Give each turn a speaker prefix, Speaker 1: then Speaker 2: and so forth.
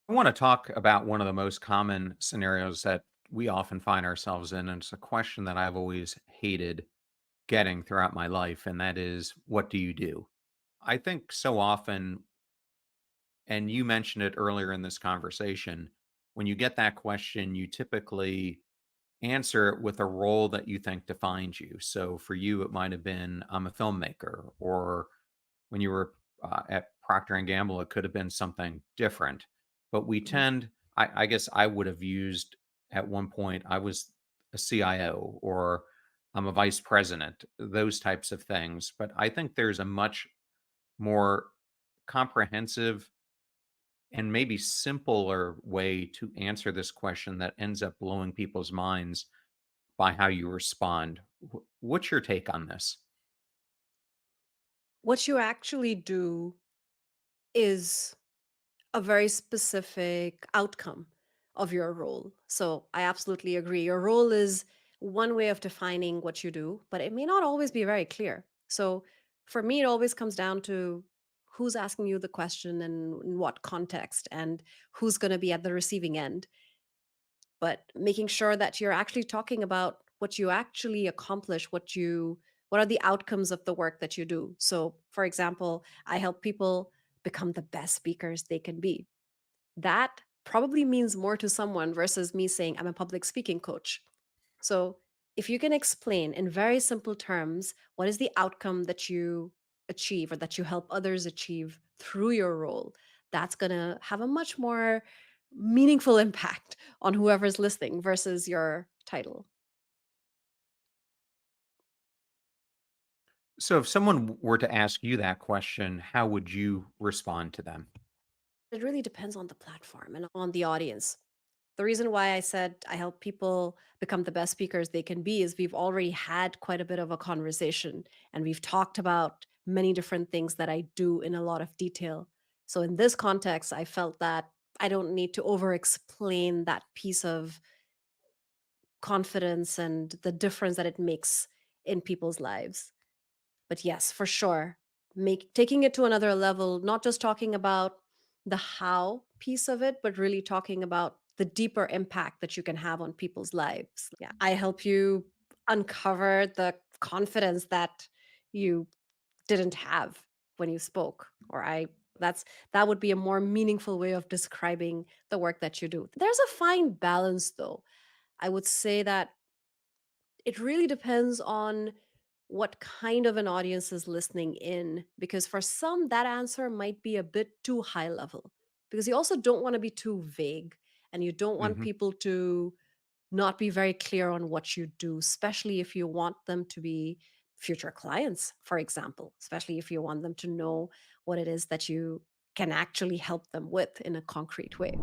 Speaker 1: I want to talk about one of the most common scenarios that we often find ourselves in. And it's a question that I've always hated getting throughout my life. And that is, what do you do? I think so often, and you mentioned it earlier in this conversation, when you get that question, you typically answer it with a role that you think defines you. So for you, it might have been, I'm a filmmaker, or when you were at Procter and Gamble, it could have been something different. But we
Speaker 2: Mhm.
Speaker 1: tend, I guess, I would have used at one point. I was a CIO, or I'm a vice president, those types of things. But I think there's a much more comprehensive and maybe simpler way to answer this question that ends up blowing people's minds by how you respond. What's your take on this?
Speaker 2: What you actually do is a very specific outcome of your role. So I absolutely agree. Your role is one way of defining what you do, but it may not always be very clear. So for me, it always comes down to who's asking you the question and in what context and who's going to be at the receiving end. But making sure that you're actually talking about what you actually accomplish, what are the outcomes of the work that you do. So for example, I help people become the best speakers they can be. That probably means more to someone versus me saying I'm a public speaking coach. So if you can explain in very simple terms what is the outcome that you achieve or that you help others achieve through your role, that's going to have a much more meaningful impact on whoever's listening versus your title.
Speaker 1: So, if someone were to ask you that question, how would you respond to them?
Speaker 2: It really depends on the platform and on the audience. The reason why I said I help people become the best speakers they can be is we've already had quite a bit of a conversation and we've talked about many different things that I do in a lot of detail. So in this context, I felt that I don't need to over explain that piece of confidence and the difference that it makes in people's lives. But yes, for sure, make taking it to another level, not just talking about the how piece of it, but really talking about the deeper impact that you can have on people's lives. Yeah, I help you uncover the confidence that you didn't have when you spoke, or I that's that would be a more meaningful way of describing the work that you do. There's a fine balance though. I would say that it really depends on what kind of an audience is listening in, because for some that answer might be a bit too high level, because you also don't want to be too vague and you don't want
Speaker 1: Hmm.
Speaker 2: people to not be very clear on what you do, especially if you want them to be future clients, for example, especially if you want them to know what it is that you can actually help them with in a concrete way.